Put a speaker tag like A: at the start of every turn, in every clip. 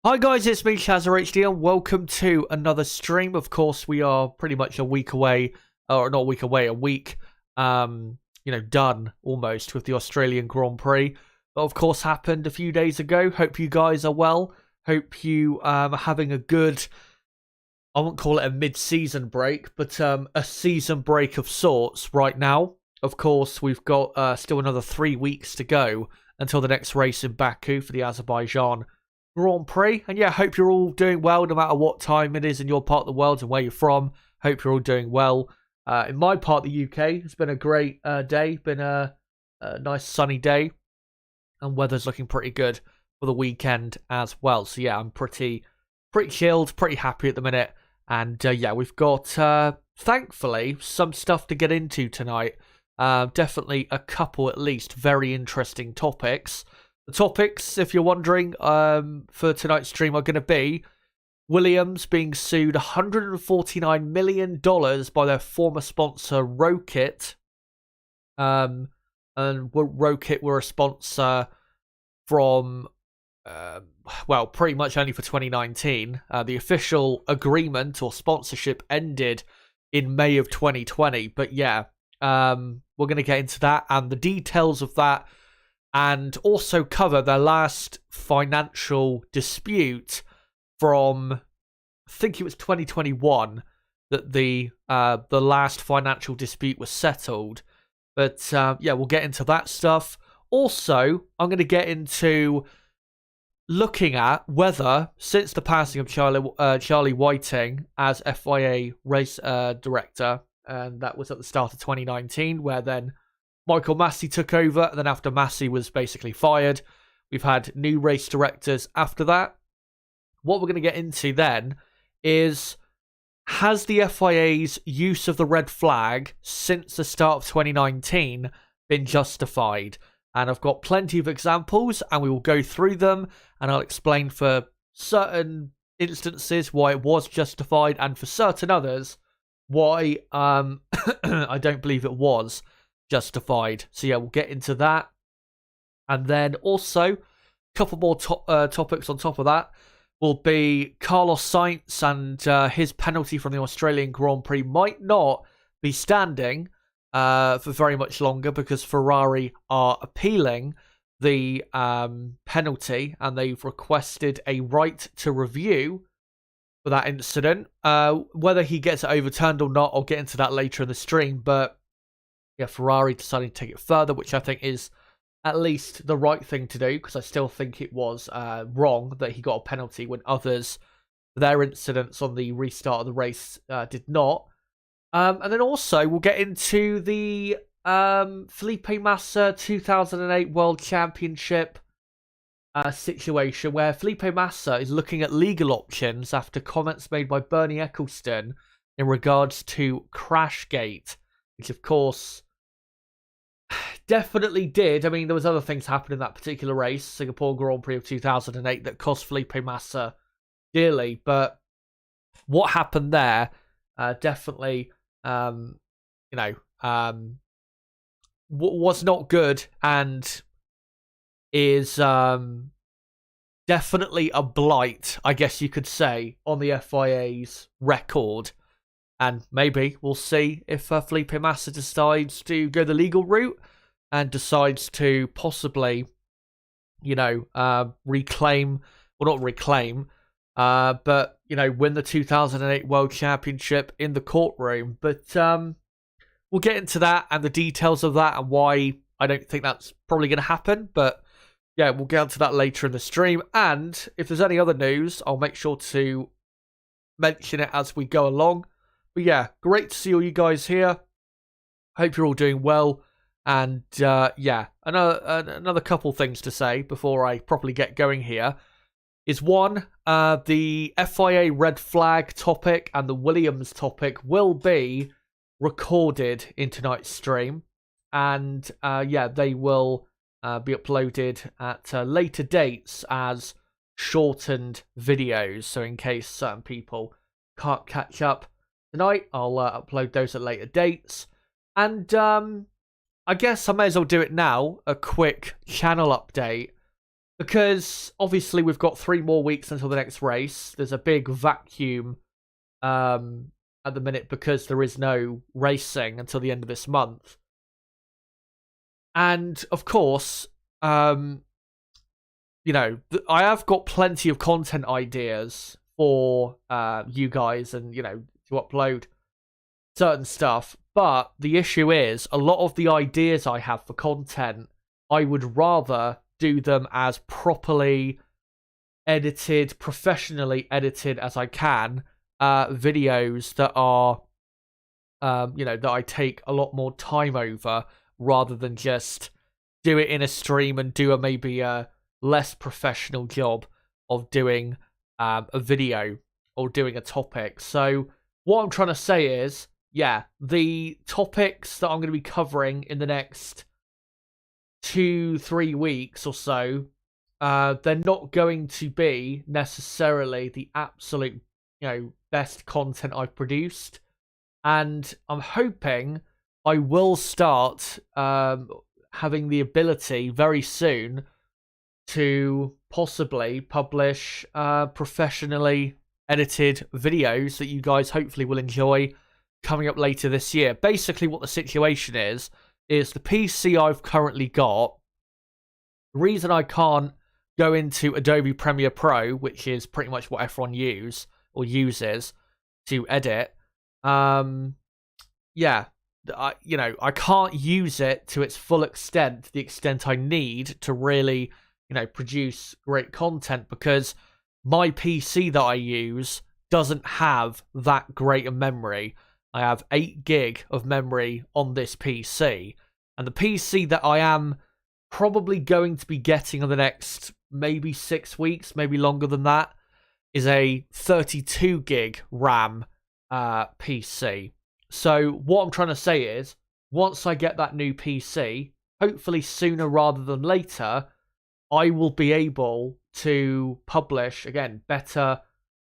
A: Hi guys, it's me ShazzaHD and welcome to another stream. Of course, we are pretty much a week away, or not a week away, a week, done almost with the Australian Grand Prix. But of course happened a few days ago. Hope you guys are well. Hope you are having a good, I won't call it a mid-season break, but a season break of sorts right now. Of course, we've got still another 3 weeks to go until the next race in Baku for the Azerbaijan Grand Prix. And yeah, hope you're all doing well no matter what time it is in your part of the world and where you're from. Hope you're all doing well. In my part of the UK, it's been a great day. Been a nice sunny day. And weather's looking pretty good for the weekend as well. So yeah, I'm pretty chilled, pretty happy at the minute. And yeah, we've got, thankfully, some stuff to get into tonight. Definitely a couple at least very interesting topics. The topics, if you're wondering, for tonight's stream are going to be Williams being sued $149 million by their former sponsor, Rokit. And Rokit were a sponsor from, pretty much only for 2019. The official agreement or sponsorship ended in May of 2020. But yeah, we're going to get into that and the details of that. And also cover their last financial dispute from, I think it was 2021, that the last financial dispute was settled. But yeah, we'll get into that stuff. Also, I'm going to get into looking at whether, since the passing of Charlie Whiting as FIA race director, and that was at the start of 2019, where then Michael Massey took over, and then after Massey was basically fired, we've had new race directors after that. What we're going to get into then is, has the FIA's use of the red flag since the start of 2019 been justified? And I've got plenty of examples, and we will go through them, and I'll explain for certain instances why it was justified, and for certain others, why I don't believe it was justified. So yeah, we'll get into that. And then also a couple more topics on top of that will be Carlos Sainz and his penalty from the Australian Grand Prix might not be standing for very much longer because Ferrari are appealing the penalty and they've requested a right to review for that incident. Whether he gets it overturned or not, I'll get into that later in the stream, but yeah, Ferrari deciding to take it further, which I think is at least the right thing to do, because I still think it was wrong that he got a penalty when others, their incidents on the restart of the race did not. And then also, we'll get into the Felipe Massa 2008 World Championship situation, where Felipe Massa is looking at legal options after comments made by Bernie Ecclestone in regards to Crashgate, which of course definitely did. I mean, there was other things happening in that particular race, Singapore Grand Prix of 2008, that cost Felipe Massa dearly. But what happened there definitely, was not good and is definitely a blight, I guess you could say, on the FIA's record. And maybe we'll see if Felipe Massa decides to go the legal route and decides to possibly, reclaim, well, not reclaim, but, win the 2008 World Championship in the courtroom. But we'll get into that and the details of that and why I don't think that's probably going to happen. But yeah, we'll get into that later in the stream. And if there's any other news, I'll make sure to mention it as we go along. But yeah, great to see all you guys here. Hope you're all doing well. And yeah, another couple things to say before I properly get going here is one, the FIA red flag topic and the Williams topic will be recorded in tonight's stream. And yeah, they will be uploaded at later dates as shortened videos. So in case certain people can't catch up tonight, I'll upload those at later dates. And I guess I may as well do it now, a quick channel update because obviously we've got 3 more weeks until the next race. There's a big vacuum at the minute because there is no racing until the end of this month. And of course, I have got plenty of content ideas for you guys and, to upload certain stuff. But the issue is, a lot of the ideas I have for content, I would rather do them as properly edited, professionally edited as I can, videos that are, that I take a lot more time over, rather than just do it in a stream and do maybe a less professional job of doing a video or doing a topic. So what I'm trying to say is, yeah, the topics that I'm going to be covering in the next 2-3 weeks or so, they're not going to be necessarily the absolute, best content I've produced. And I'm hoping I will start having the ability very soon to possibly publish professionally edited videos that you guys hopefully will enjoy coming up later this year. Basically, what the situation is the PC I've currently got, the reason I can't go into Adobe Premiere Pro, which is pretty much what everyone uses to edit, I can't use it to its full extent, the extent I need to really, produce great content, because my PC that I use doesn't have that great a memory. I have 8 gig of memory on this PC, and the PC that I am probably going to be getting in the next maybe 6 weeks, maybe longer than that, is a 32 gig RAM PC. So what I'm trying to say is, once I get that new PC, hopefully sooner rather than later, I will be able to publish, again, better,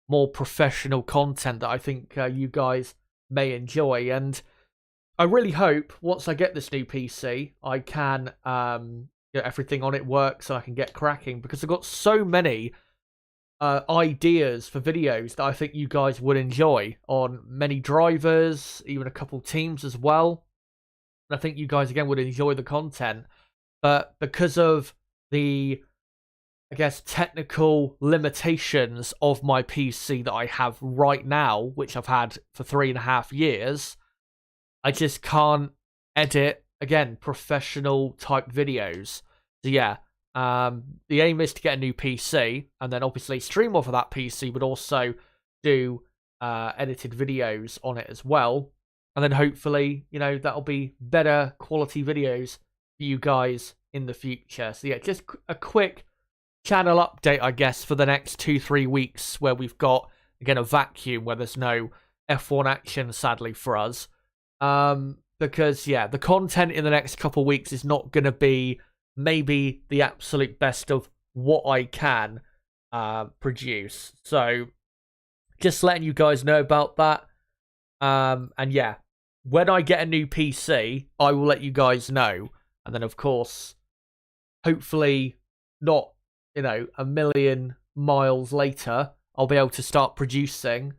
A: more professional content that I think you guys may enjoy. And I really hope once I get this new PC, I can, everything on it works so I can get cracking, because I've got so many ideas for videos that I think you guys would enjoy on many drivers, even a couple teams as well. And I think you guys, again, would enjoy the content. But because of the, technical limitations of my PC that I have right now, which I've had for 3.5 years, I just can't edit, again, professional type videos. So yeah, the aim is to get a new PC, and then obviously stream off of that PC, but also do edited videos on it as well. And then hopefully, that'll be better quality videos for you guys in the future. So yeah, just a quick channel update, I guess, for the next 2-3 weeks, where we've got, again, a vacuum, where there's no F1 action, sadly, for us. Because, yeah, the content in the next couple weeks is not going to be maybe the absolute best of what I can produce. So, just letting you guys know about that. And yeah, when I get a new PC, I will let you guys know. And then, of course, hopefully not, a million miles later, I'll be able to start producing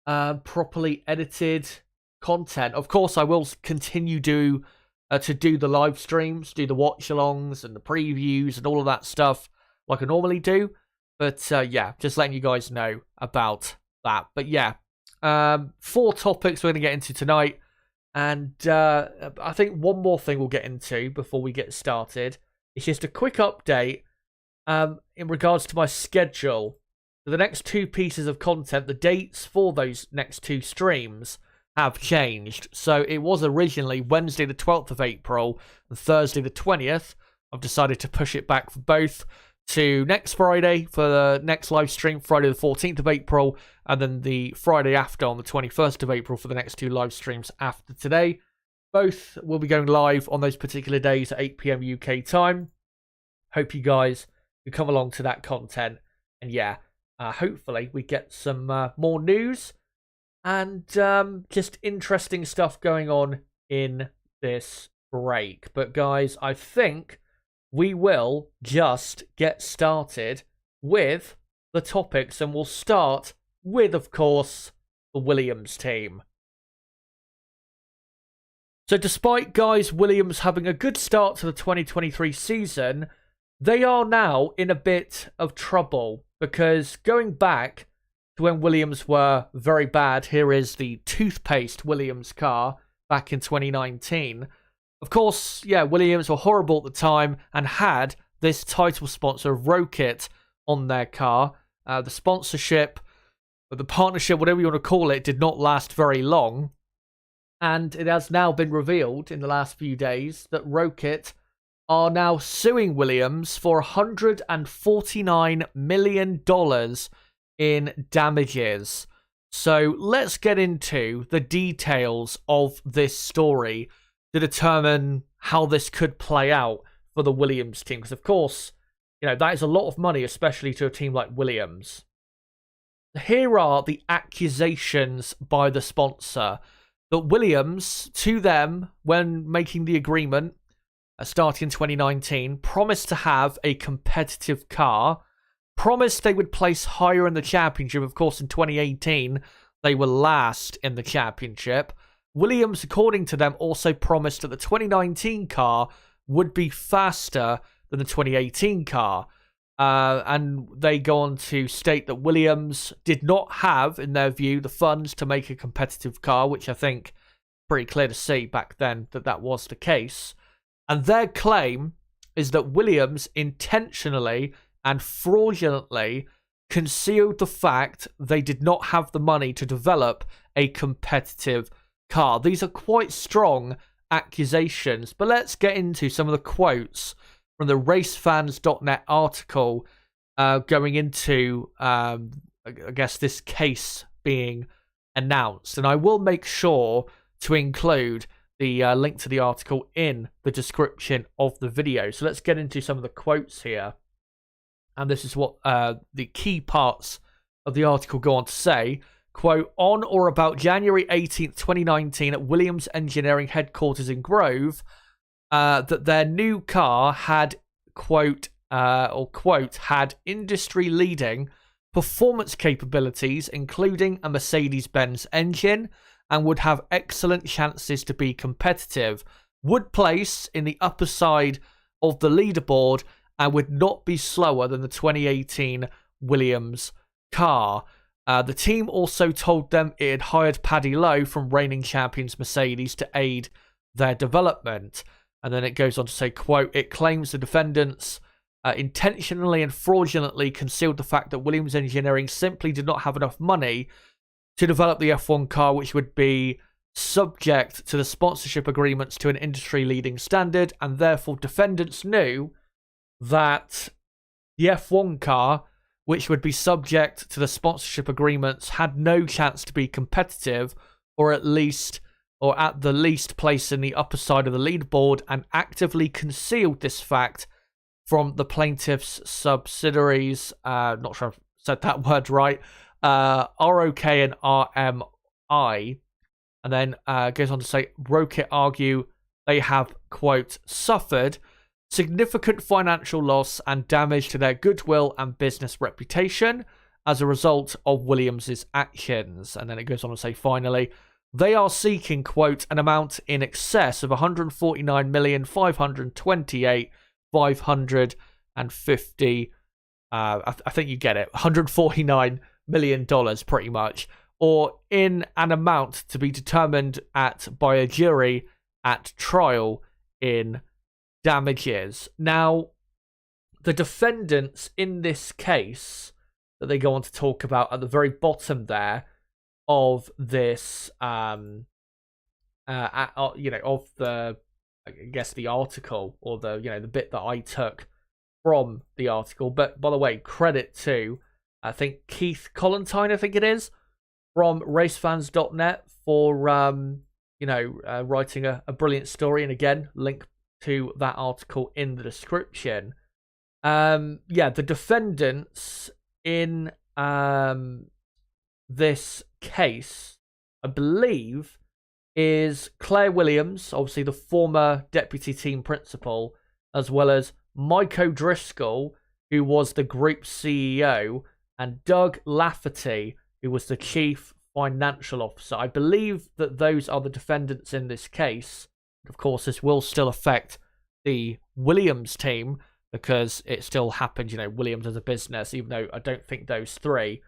A: properly edited content. Of course, I will continue to do the live streams, do the watch-alongs and the previews and all of that stuff like I normally do. But yeah, just letting you guys know about that. But yeah, 4 topics we're going to get into tonight. And I think one more thing we'll get into before we get started. It's just a quick update in regards to my schedule. For the next 2 pieces of content, the dates for those next 2 streams have changed. So it was originally Wednesday the 12th of April and Thursday the 20th. I've decided to push it back for both to next Friday for the next live stream, Friday the 14th of April, and then the Friday after on the 21st of April for the next 2 live streams after today. Both will be going live on those particular days at 8 PM UK time. Hope you guys can come along to that content. And yeah, hopefully we get some more news and just interesting stuff going on in this break. But guys, I think we will just get started with the topics, and we'll start with, of course, the Williams team. So despite guys Williams having a good start to the 2023 season, they are now in a bit of trouble, because going back to when Williams were very bad, here is the toothpaste Williams car back in 2019. Of course, yeah, Williams were horrible at the time and had this title sponsor, Rocket, on their car. The sponsorship, or the partnership, whatever you want to call it, did not last very long. And it has now been revealed in the last few days that Rocket are now suing Williams for $149 million in damages. So let's get into the details of this story to determine how this could play out for the Williams team. Because, of course, that is a lot of money, especially to a team like Williams. Here are the accusations by the sponsor. That Williams, to them, when making the agreement, starting in 2019, promised to have a competitive car, promised they would place higher in the championship. Of course, in 2018, they were last in the championship. Williams, according to them, also promised that the 2019 car would be faster than the 2018 car. And they go on to state that Williams did not have, in their view, the funds to make a competitive car, which I think pretty clear to see back then that was the case. And their claim is that Williams intentionally and fraudulently concealed the fact they did not have the money to develop a competitive car. These are quite strong accusations, but let's get into some of the quotes from the racefans.net article going into, I guess, this case being announced. And I will make sure to include the link to the article in the description of the video. So let's get into some of the quotes here. And this is what the key parts of the article go on to say. Quote, on or about January 18th, 2019 at Williams Engineering headquarters in Grove, that their new car had, quote, had industry-leading performance capabilities, including a Mercedes-Benz engine, and would have excellent chances to be competitive, would place in the upper side of the leaderboard, and would not be slower than the 2018 Williams car. The team also told them it had hired Paddy Lowe from reigning champions Mercedes to aid their development. And then it goes on to say, quote, it claims the defendants intentionally and fraudulently concealed the fact that Williams Engineering simply did not have enough money to develop the F1 car, which would be subject to the sponsorship agreements to an industry-leading standard, and therefore defendants knew that the F1 car, which would be subject to the sponsorship agreements, had no chance to be competitive, or at the least place in the upper side of the leaderboard, and actively concealed this fact from the plaintiff's subsidiaries. Not sure I've said that word right. ROK and RMI. And then goes on to say, Rocket argue they have, quote, suffered significant financial loss and damage to their goodwill and business reputation as a result of Williams' actions. And then it goes on to say, finally, they are seeking, quote, an amount in excess of $149,528,550. I think you get it. $149 million, pretty much, or in an amount to be determined by a jury at trial in damages. Now, the defendants in this case that they go on to talk about at the very bottom there of this, of the, I guess, the article, or the bit that I took from the article. But by the way, credit to, I think, Keith Collentine, I think it is, from racefans.net for, writing a brilliant story. And again, link to that article in the description. The defendants in this case, I believe, is Claire Williams, obviously the former deputy team principal, as well as Mike O'Driscoll, who was the group CEO, and Doug Lafferty, who was the chief financial officer. I believe that those are the defendants in this case. Of course, this will still affect the Williams team because it still happened, Williams as a business, even though I don't think those three,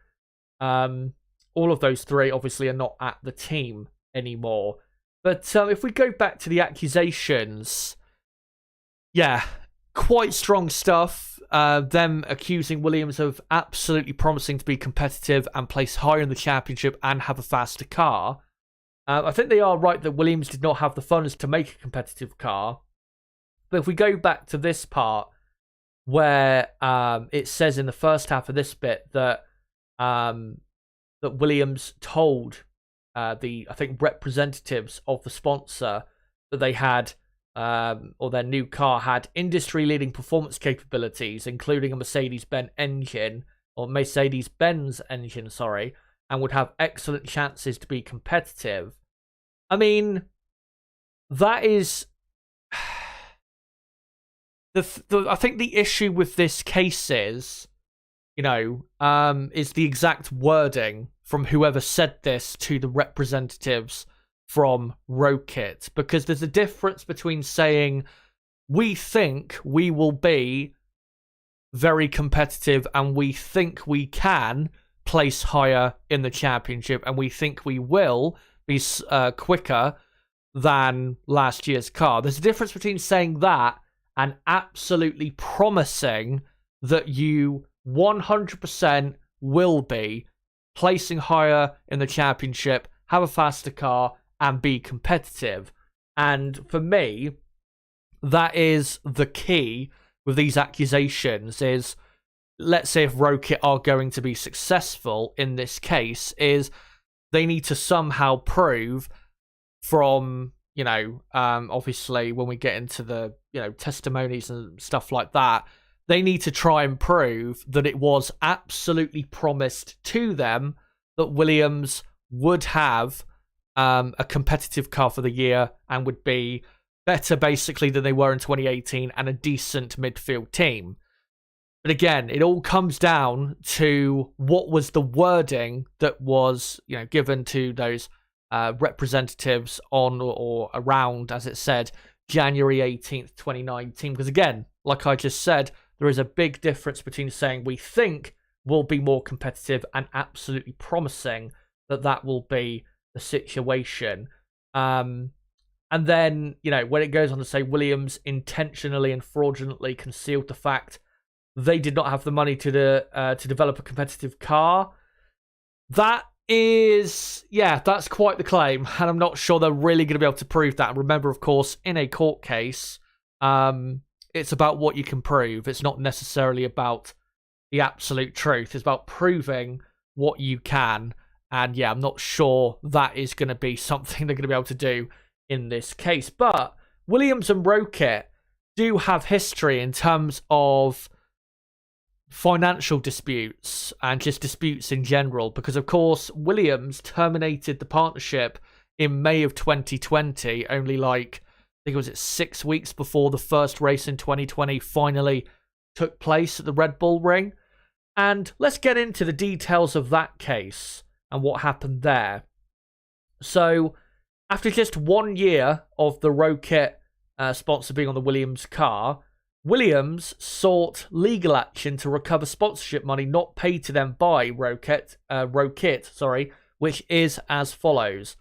A: all of those three obviously are not at the team anymore. But if we go back to the accusations, yeah, quite strong stuff. Them accusing Williams of absolutely promising to be competitive and place higher in the championship and have a faster car. I think they are right that Williams did not have the funds to make a competitive car. But if we go back to this part where it says in the first half of this bit that that Williams told the, I think, representatives of the sponsor that they had, or their new car had industry-leading performance capabilities, including a Mercedes-Benz engine, sorry, and would have excellent chances to be competitive. I mean, that is... I think the issue with this case is, is the exact wording from whoever said this to the representatives from Rokit, because there's a difference between saying we think we will be very competitive and we think we can place higher in the championship and we think we will be quicker than last year's car. There's a difference between saying that and absolutely promising that you 100% will be placing higher in the championship, have a faster car, and be competitive. And for me, that is the key with these accusations is, let's say if Rokit are going to be successful in this case, is they need to somehow prove from, obviously when we get into the, testimonies and stuff like that, they need to try and prove that it was absolutely promised to them that Williams would have a competitive car for the year and would be better basically than they were in 2018 and a decent midfield team. But again, it all comes down to what was the wording that was, given to those representatives on or around, as it said, January 18th, 2019. Because again, like I just said, there is a big difference between saying we think we'll be more competitive and absolutely promising that that will be the situation. And then, when it goes on to say Williams intentionally and fraudulently concealed the fact they did not have the money to develop a competitive car, that is, that's quite the claim. And I'm not sure they're really going to be able to prove that. And remember, of course, in a court case, it's about what you can prove. It's not necessarily about the absolute truth. It's about proving what you can. And I'm not sure that is going to be something they're going to be able to do in this case. But Williams and Rokit do have history in terms of financial disputes and just disputes in general. Because, of course, Williams terminated the partnership in May of 2020, only I think it was 6 weeks before the first race in 2020 finally took place at the Red Bull Ring. And let's get into the details of that case and what happened there. So, after just 1 year of the Rokit sponsor being on the Williams car, Williams sought legal action to recover sponsorship money not paid to them by Rokit, which is as follows.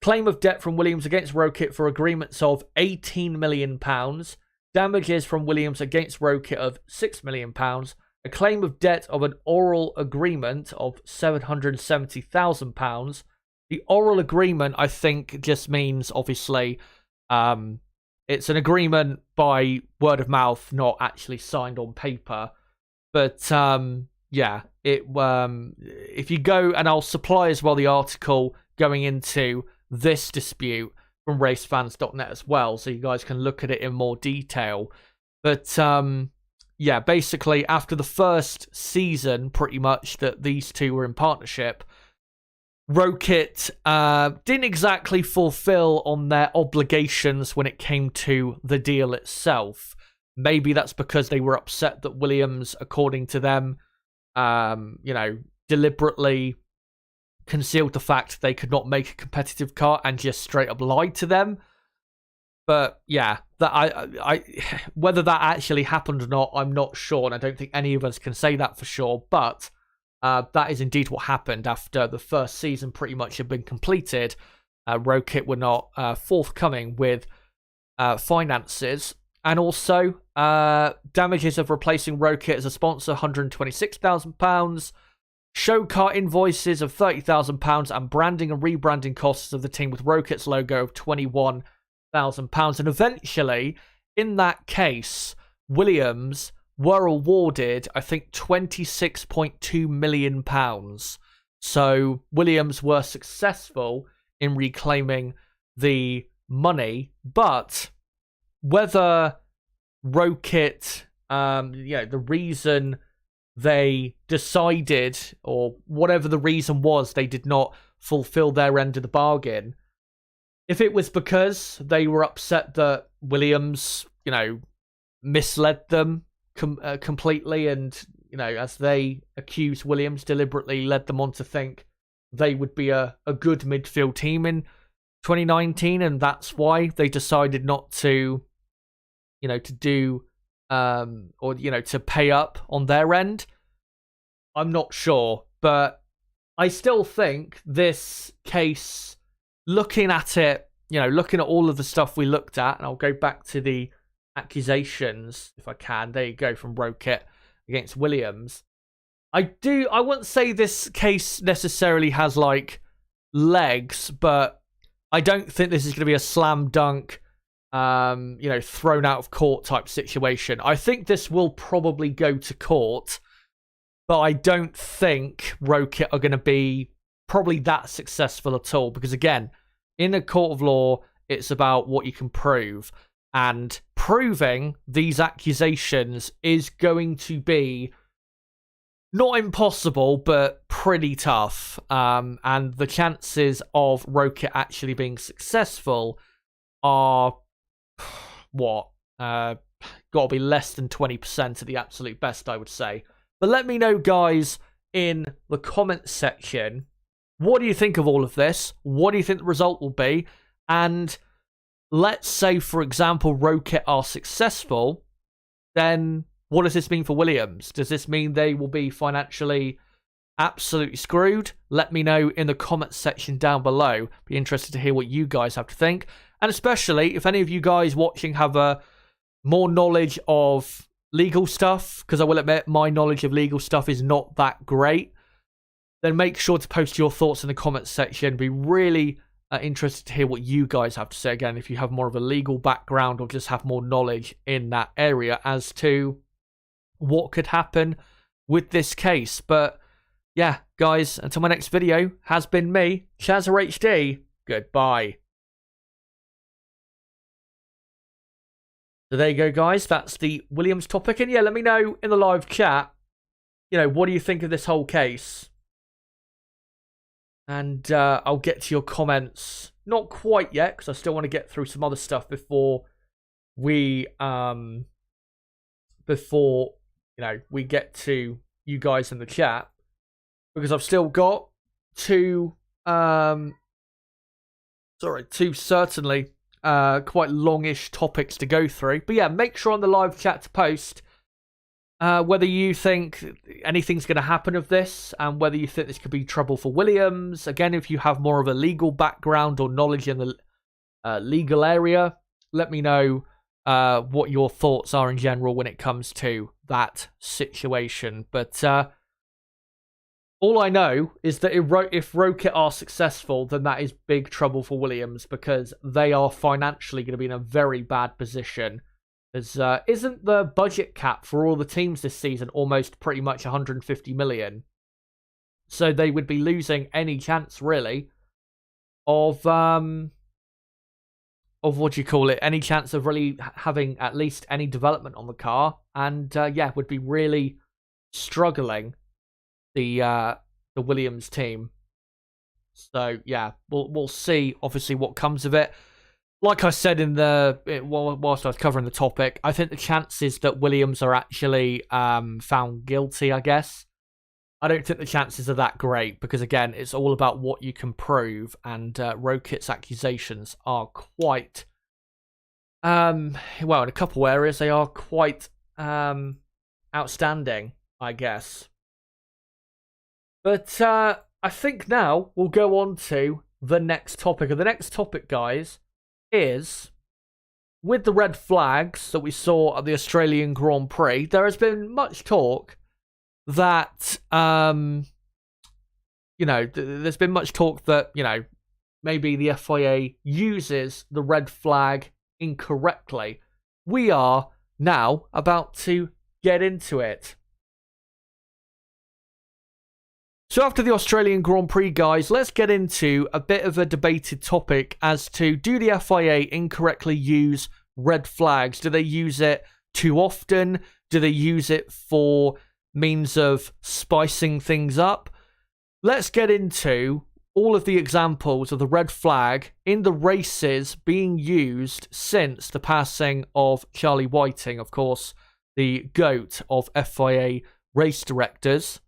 A: Claim of debt from Williams against Rokit for agreements of £18 million. Damages from Williams against Rokit of £6 million. A claim of debt of an oral agreement of £770,000. The oral agreement, I think, just means, obviously, it's an agreement by word of mouth, not actually signed on paper. But, if you go, and I'll supply as well the article going into this dispute from racefans.net as well, so you guys can look at it in more detail. But, basically, after the first season, pretty much, that these two were in partnership, Rokit didn't exactly fulfill on their obligations when it came to the deal itself. Maybe that's because they were upset that Williams, according to them, deliberately concealed the fact they could not make a competitive car and just straight up lied to them. But yeah, that I whether that actually happened or not, I'm not sure, and I don't think any of us can say that for sure. But that is indeed what happened after the first season pretty much had been completed. Rokit were not forthcoming with finances, and also damages of replacing Rokit as a sponsor, £126,000. Show car invoices of £30,000 and branding and rebranding costs of the team with Rokit's logo of £21,000. And eventually, in that case, Williams were awarded, I think, £26.2 million. So Williams were successful in reclaiming the money, but whether Rokit, the reason they decided, or whatever the reason was, they did not fulfill their end of the bargain. If it was because they were upset that Williams, misled them completely, and, as they accused Williams, deliberately led them on to think they would be a good midfield team in 2019, and that's why they decided not to, to do to pay up on their end. I'm not sure, but I still think this case, looking at it, looking at all of the stuff we looked at, and I'll go back to the accusations if I can. There you go, from Rokit against Williams. I wouldn't say this case necessarily has legs, but I don't think this is going to be a slam dunk, thrown out of court type situation. I think this will probably go to court, but I don't think Rokit are going to be probably that successful at all, because again, in a court of law, it's about what you can prove, and proving these accusations is going to be not impossible, but pretty tough. And the chances of Rokit actually being successful are got to be less than 20% at the absolute best, I would say. But let me know, guys, in the comments section, what do you think of all of this? What do you think the result will be? And let's say, for example, Rokit are successful, then what does this mean for Williams? Does this mean they will be financially absolutely screwed? Let me know in the comments section down below. Be interested to hear what you guys have to think. And especially if any of you guys watching have more knowledge of legal stuff, because I will admit my knowledge of legal stuff is not that great, then make sure to post your thoughts in the comments section. Be really interested to hear what you guys have to say. Again, if you have more of a legal background or just have more knowledge in that area as to what could happen with this case. But yeah, guys, until my next video, has been me, ChazzaHD. Goodbye. So there you go, guys. That's the Williams topic. And yeah, let me know in the live chat, what do you think of this whole case? And I'll get to your comments. Not quite yet, because I still want to get through some other stuff before we we get to you guys in the chat, because I've still got two certainly quite longish topics to go through. But yeah, make sure on the live chat to post whether you think anything's going to happen of this, and whether you think this could be trouble for Williams. Again, if you have more of a legal background or knowledge in the legal area, let me know what your thoughts are in general when it comes to that situation. But all I know is that if Rokit are successful, then that is big trouble for Williams, because they are financially going to be in a very bad position. As isn't the budget cap for all the teams this season almost pretty much 150 million? So they would be losing any chance, really, of what do you call it? Any chance of really having at least any development on the car, and yeah, would be really struggling, the Williams team. So yeah, we'll see obviously what comes of it. like I said whilst I was covering the topic, I think the chances that Williams are actually found guilty, I guess, I don't think the chances are that great because, again, it's all about what you can prove, and Rohit's accusations are quite, well, in a couple areas, they are quite outstanding, I guess. But I think now we'll go on to the next topic. And the next topic, guys, is with the red flags that we saw at the Australian Grand Prix, there has been much talk that, there's been much talk that, maybe the FIA uses the red flag incorrectly. We are now about to get into it. So after the Australian Grand Prix, guys, let's get into a bit of a debated topic as to, do the FIA incorrectly use red flags? Do they use it too often? Do they use it for means of spicing things up? Let's get into all of the examples of the red flag in the races being used since the passing of Charlie Whiting, of course, the GOAT of FIA race directors.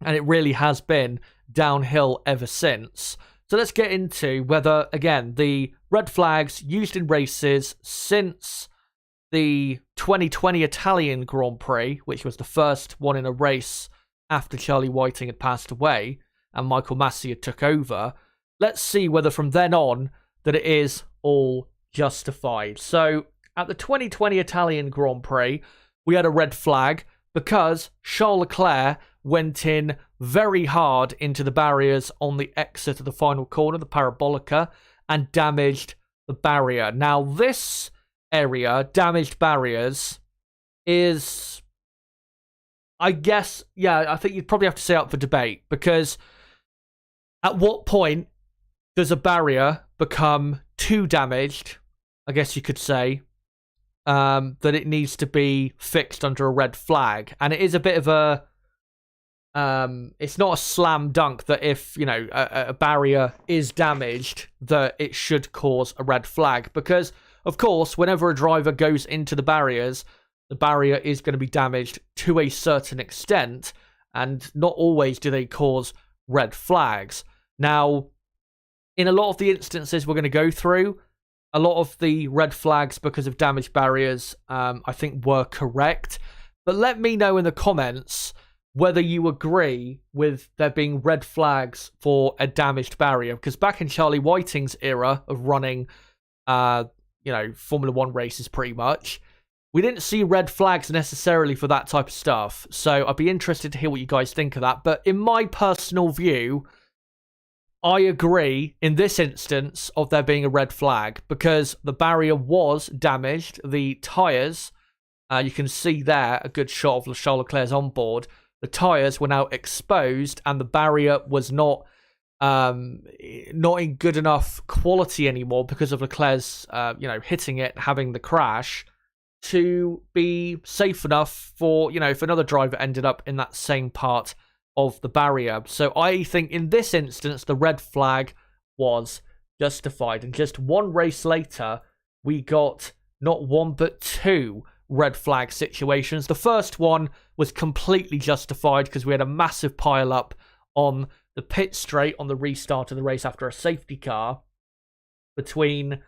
A: And it really has been downhill ever since. So let's get into whether, again, the red flags used in races since the 2020 Italian Grand Prix, which was the first one in a race after Charlie Whiting had passed away and Michael Masi had took over, let's see whether from then on that it is all justified. So at the 2020 Italian Grand Prix, we had a red flag because Charles Leclerc went in very hard into the barriers on the exit of the final corner, the Parabolica, and damaged the barrier. Now, this area, damaged barriers, is, I guess, I think you'd probably have to say up for debate, because at what point does a barrier become too damaged, I guess you could say, that it needs to be fixed under a red flag? And it is a bit of a, it's not a slam dunk that if, a barrier is damaged, that it should cause a red flag. Because, of course, whenever a driver goes into the barrier is going to be damaged to a certain extent, and not always do they cause red flags. Now, in a lot of the instances we're going to go through, a lot of the red flags because of damaged barriers, I think, were correct. But let me know in the comments whether you agree with there being red flags for a damaged barrier. Because back in Charlie Whiting's era of running, Formula One races pretty much, we didn't see red flags necessarily for that type of stuff. So I'd be interested to hear what you guys think of that. But in my personal view, I agree in this instance of there being a red flag because the barrier was damaged. The tyres, you can see there a good shot of Charles Leclerc's onboard. The tyres were now exposed and the barrier was not in good enough quality anymore because of Leclerc's, hitting it, having the crash, to be safe enough for, if another driver ended up in that same part of the barrier. So I think in this instance, the red flag was justified. And just one race later, we got not one but two red flag situations. The first one was completely justified because we had a massive pile up on the pit straight on the restart of the race after a safety car between,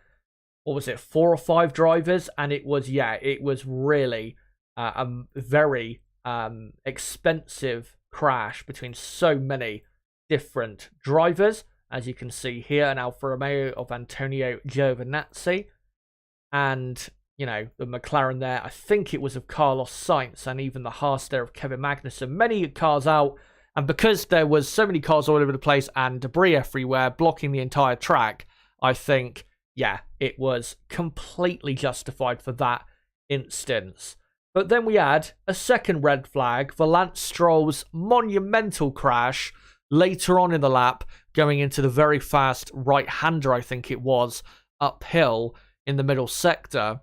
A: 4 or 5 drivers, and it was really a very expensive crash between so many different drivers, as you can see here, an Alfa Romeo of Antonio Giovinazzi, and the McLaren there, I think it was of Carlos Sainz, and even the Haas there of Kevin Magnussen. Many cars out, and because there was so many cars all over the place and debris everywhere blocking the entire track, I think, it was completely justified for that instance. But then we had a second red flag for Lance Stroll's monumental crash later on in the lap, going into the very fast right-hander, I think it was, uphill in the middle sector.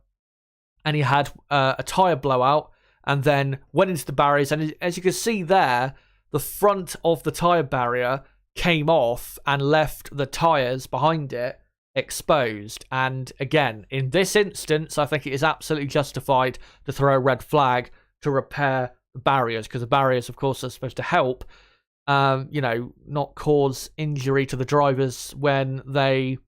A: And he had a tyre blowout and then went into the barriers. And as you can see there, the front of the tyre barrier came off and left the tyres behind it exposed. And again, in this instance, I think it is absolutely justified to throw a red flag to repair the barriers, because the barriers, of course, are supposed to help, not cause injury to the drivers when they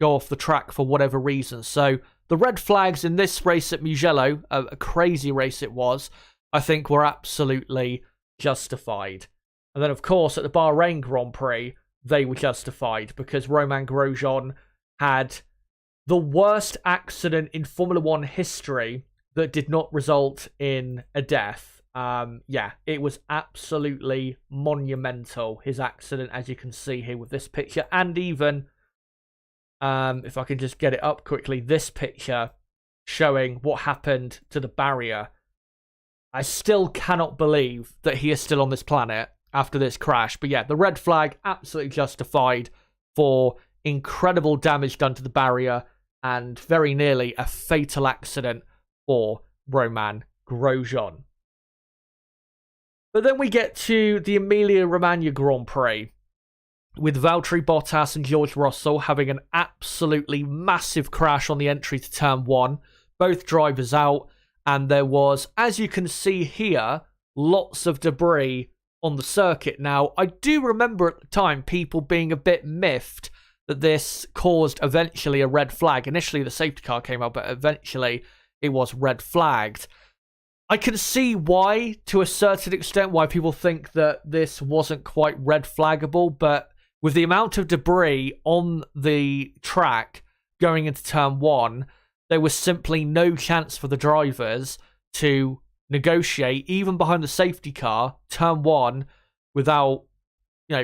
A: go off the track for whatever reason. So the red flags in this race at Mugello, a crazy race it was, I think were absolutely justified. And then, of course, at the Bahrain Grand Prix, they were justified because Romain Grosjean had the worst accident in Formula One history that did not result in a death. It was absolutely monumental, his accident, as you can see here with this picture. And even, if I can just get it up quickly, this picture showing what happened to the barrier. I still cannot believe that he is still on this planet after this crash. But yeah, the red flag, absolutely justified for incredible damage done to the barrier and very nearly a fatal accident for Romain Grosjean. But then we get to the Emilia-Romagna Grand Prix with Valtteri Bottas and George Russell having an absolutely massive crash on the entry to turn 1. Both drivers out, and there was, as you can see here, lots of debris on the circuit. Now, I do remember at the time people being a bit miffed that this caused eventually a red flag. Initially, the safety car came out, but eventually it was red flagged. I can see why, to a certain extent, why people think that this wasn't quite red flaggable, but with the amount of debris on the track going into turn 1, there was simply no chance for the drivers to negotiate, even behind the safety car, turn 1, without,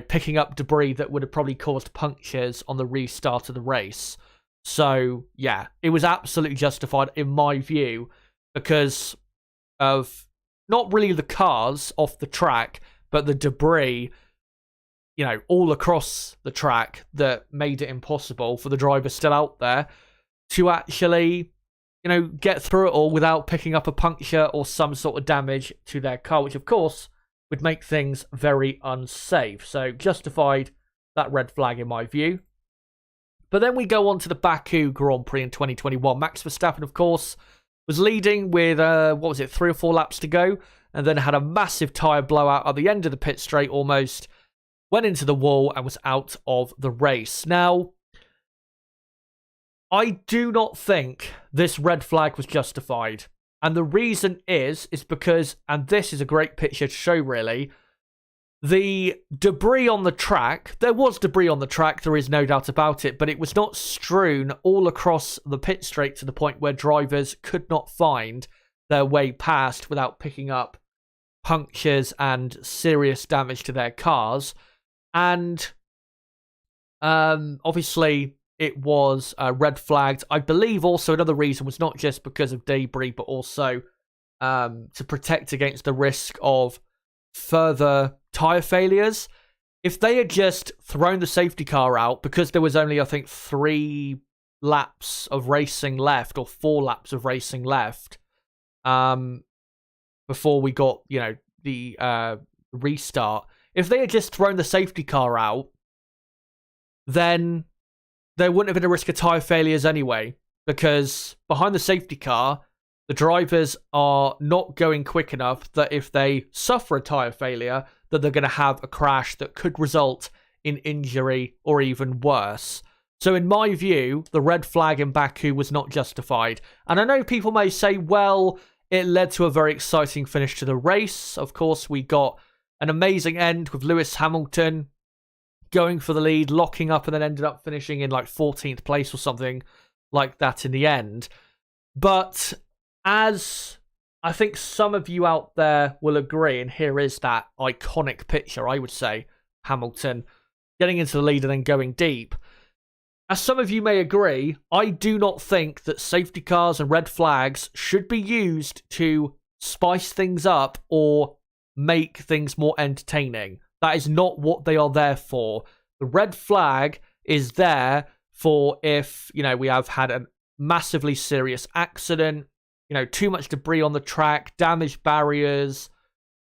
A: picking up debris that would have probably caused punctures on the restart of the race. So, yeah, it was absolutely justified, in my view, because of not really the cars off the track, but the debris, all across the track that made it impossible for the drivers still out there to actually, get through it all without picking up a puncture or some sort of damage to their car, which, of course, would make things very unsafe. So, justified that red flag, in my view. But then we go on to the Baku Grand Prix in 2021. Max Verstappen, of course, was leading with, 3 or 4 laps to go, and then had a massive tyre blowout at the end of the pit straight almost, went into the wall and was out of the race. Now, I do not think this red flag was justified. And the reason is because, and this is a great picture to show really, the debris on the track, there was debris on the track, there is no doubt about it, but it was not strewn all across the pit straight to the point where drivers could not find their way past without picking up punctures and serious damage to their cars. And obviously it was red flagged. I believe also another reason was not just because of debris, but also to protect against the risk of further tyre failures. If they had just thrown the safety car out, because there was only, I think, 3 laps of racing left, or 4 laps of racing left, before we got, the restart. If they had just thrown the safety car out, then there wouldn't have been a risk of tyre failures anyway, because behind the safety car, the drivers are not going quick enough that if they suffer a tyre failure, that they're going to have a crash that could result in injury or even worse. So in my view, the red flag in Baku was not justified. And I know people may say, well, it led to a very exciting finish to the race. Of course, we got an amazing end with Lewis Hamilton going for the lead, locking up, and then ended up finishing in like 14th place or something like that in the end. But as I think some of you out there will agree, and here is that iconic picture, I would say, Hamilton getting into the lead and then going deep. As some of you may agree, I do not think that safety cars and red flags should be used to spice things up or make things more entertaining. That is not what they are there for. The red flag is there for if, we have had a massively serious accident, too much debris on the track, damaged barriers,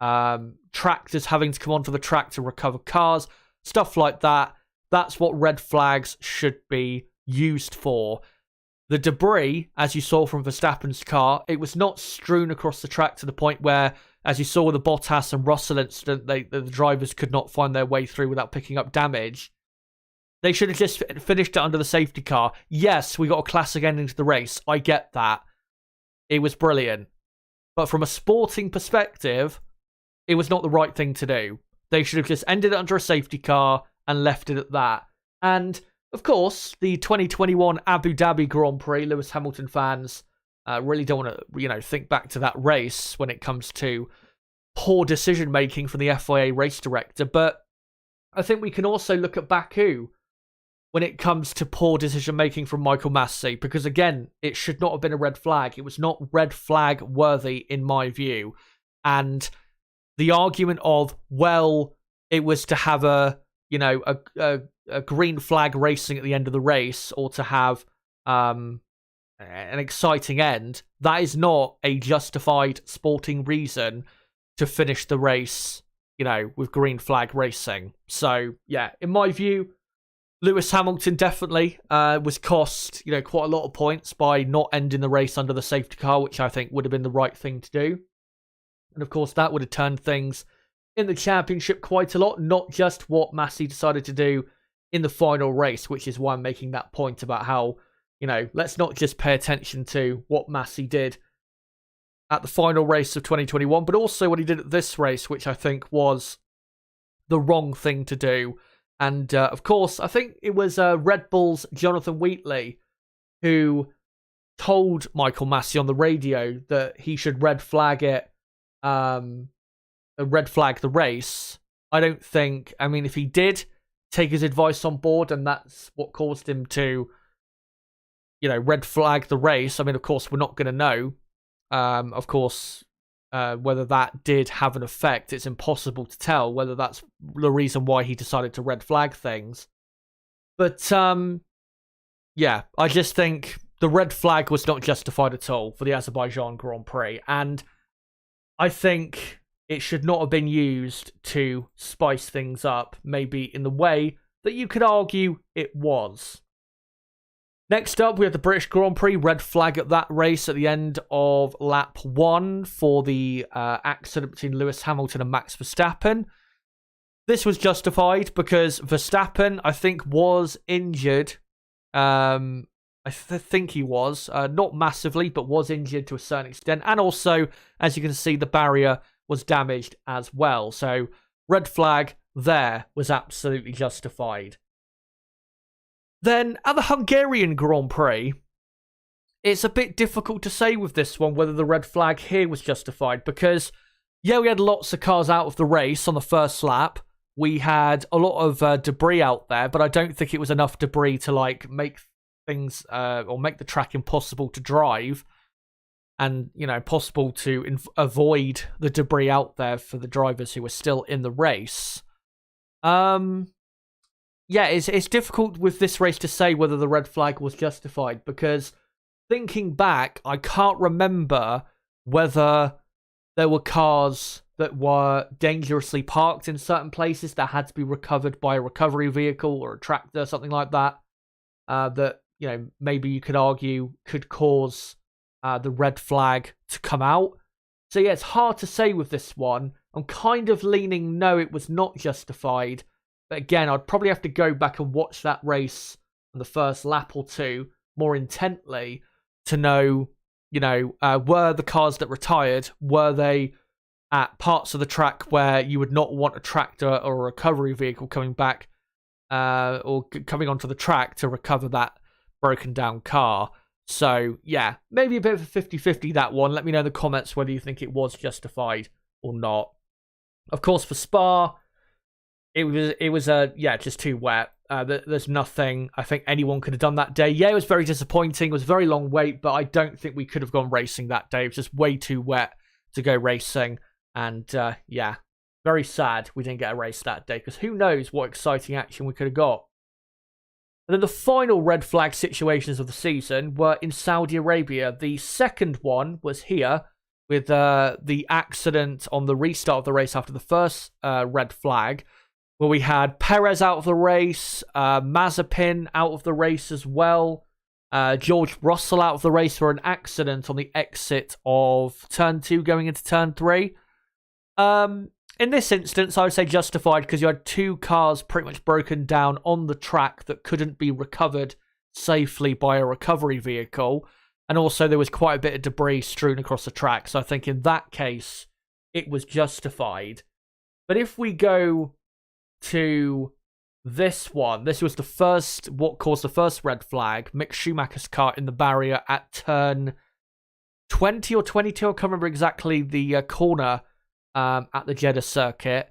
A: tractors having to come onto the track to recover cars, stuff like that. That's what red flags should be used for. The debris, as you saw from Verstappen's car, it was not strewn across the track to the point where, as you saw with the Bottas and Russell incident, the drivers could not find their way through without picking up damage. They should have just finished it under the safety car. Yes, we got a classic ending to the race. I get that. It was brilliant. But from a sporting perspective, it was not the right thing to do. They should have just ended it under a safety car and left it at that. And of course, the 2021 Abu Dhabi Grand Prix, Lewis Hamilton fans really don't want to, think back to that race when it comes to poor decision making from the FIA race director. But I think we can also look at Baku when it comes to poor decision making from Michael Masi, because again, it should not have been a red flag. It was not red flag worthy in my view. And the argument of, well, it was to have a green flag racing at the end of the race, or to have an exciting end, that is not a justified sporting reason to finish the race, with green flag racing. So, yeah, in my view, Lewis Hamilton definitely was cost, quite a lot of points by not ending the race under the safety car, which I think would have been the right thing to do. And of course, that would have turned things in the championship quite a lot, not just what Masi decided to do in the final race, which is why I'm making that point about how, let's not just pay attention to what Masi did at the final race of 2021, but also what he did at this race, which I think was the wrong thing to do. And, of course, I think it was Red Bull's Jonathan Wheatley who told Michael Masi on the radio that he should red flag it, red flag the race. I don't think, if he did take his advice on board and that's what caused him to, red flag the race, of course, we're not going to know. Of course, whether that did have an effect, it's impossible to tell whether that's the reason why he decided to red flag things. But, yeah, I just think the red flag was not justified at all for the Azerbaijan Grand Prix. And I think it should not have been used to spice things up, maybe in the way that you could argue it was. Next up, we have the British Grand Prix, red flag at that race at the end of lap 1 for the accident between Lewis Hamilton and Max Verstappen. This was justified because Verstappen, I think, was injured. I think he was. Not massively, but was injured to a certain extent. And also, as you can see, the barrier was damaged as well. So, red flag there was absolutely justified. Then, at the Hungarian Grand Prix, it's a bit difficult to say with this one whether the red flag here was justified. Because, yeah, we had lots of cars out of the race on the first lap. We had a lot of debris out there, but I don't think it was enough debris to, make things, or make the track impossible to drive. And, possible to avoid the debris out there for the drivers who were still in the race. Yeah, it's difficult with this race to say whether the red flag was justified, because thinking back, I can't remember whether there were cars that were dangerously parked in certain places that had to be recovered by a recovery vehicle or a tractor, something like that, that, maybe you could argue could cause the red flag to come out. So yeah, it's hard to say with this one. I'm kind of leaning no, it was not justified. But again, I'd probably have to go back and watch that race on the first lap or two more intently to know, were the cars that retired, were they at parts of the track where you would not want a tractor or a recovery vehicle coming back or coming onto the track to recover that broken down car. So, yeah, maybe a bit of a 50-50 that one. Let me know in the comments whether you think it was justified or not. Of course, for Spa, it was just too wet. There's nothing I think anyone could have done that day. Yeah, it was very disappointing. It was a very long wait, but I don't think we could have gone racing that day. It was just way too wet to go racing. And, yeah, very sad we didn't get a race that day, because who knows what exciting action we could have got. And then the final red flag situations of the season were in Saudi Arabia. The second one was here with the accident on the restart of the race after the first red flag. where we had Perez out of the race, Mazepin out of the race as well, George Russell out of the race for an accident on the exit of turn 2 going into turn 3. In this instance, I would say justified because you had 2 cars pretty much broken down on the track that couldn't be recovered safely by a recovery vehicle. And also there was quite a bit of debris strewn across the track. So I think in that case, it was justified. But if we go to this one, this was the first, what caused the first red flag, Mick Schumacher's car in the barrier at turn 20 or 22. I can't remember exactly the corner at the Jeddah circuit.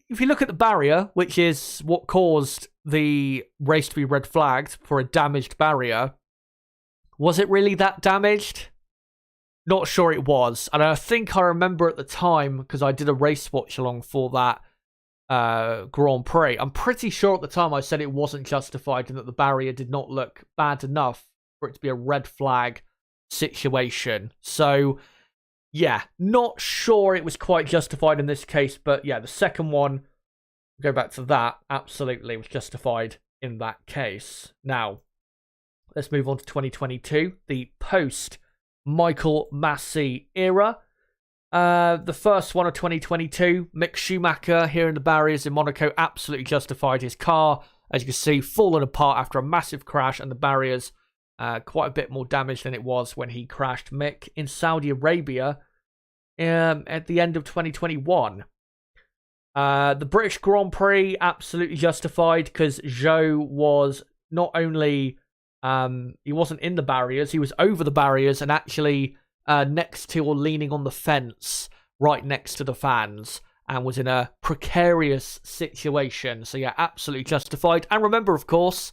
A: If you look at the barrier, which is what caused the race to be red flagged for a damaged barrier, was it really that damaged? Not sure it was. And I think I remember at the time, because I did a race watch along for that Grand Prix, I'm pretty sure at the time I said it wasn't justified and that the barrier did not look bad enough for it to be a red flag situation. So yeah, not sure it was quite justified in this case, but yeah, the second one, go back to that, absolutely was justified in that case. Now, let's move on to 2022, the post-Michael Massey era. The first one of 2022, Mick Schumacher here in the barriers in Monaco absolutely justified his car. As you can see, fallen apart after a massive crash, and the barriers quite a bit more damage than it was when he crashed Mick in Saudi Arabia at the end of 2021. The British Grand Prix absolutely justified because Zhou was not only he wasn't in the barriers, he was over the barriers and actually next to or leaning on the fence right next to the fans and was in a precarious situation. So yeah, absolutely justified. And remember, of course,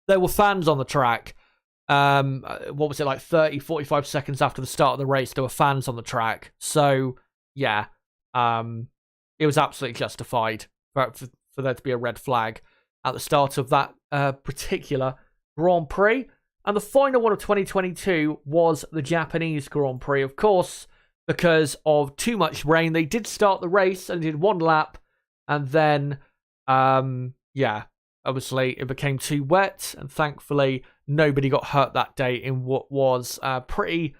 A: there were fans on the track. What was it, like 30, 45 seconds after the start of the race, there were fans on the track. So, yeah, it was absolutely justified for there to be a red flag at the start of that particular Grand Prix. And the final one of 2022 was the Japanese Grand Prix, of course, because of too much rain. They did start the race and did one lap, and then, yeah, obviously it became too wet, and thankfully nobody got hurt that day in what was pretty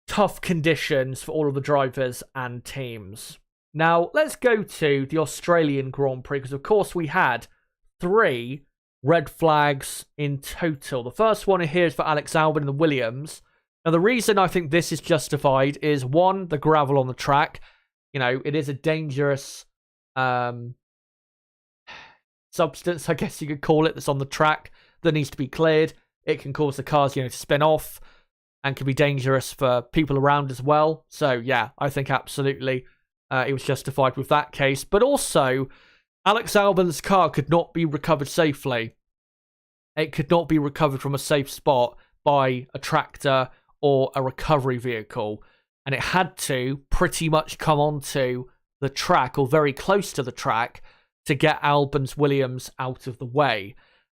A: tough conditions for all of the drivers and teams. Now, let's go to the Australian Grand Prix, because of course we had 3 red flags in total. The first one here is for Alex Albon and the Williams. Now, the reason I think this is justified is, 1, the gravel on the track. You know, it is a dangerous substance, I guess you could call it, that's on the track that needs to be cleared. It can cause the cars, to spin off and can be dangerous for people around as well. So, yeah, I think absolutely it was justified with that case. But also, Alex Albon's car could not be recovered safely. It could not be recovered from a safe spot by a tractor or a recovery vehicle. And it had to pretty much come onto the track or very close to the track to get Albon's Williams out of the way.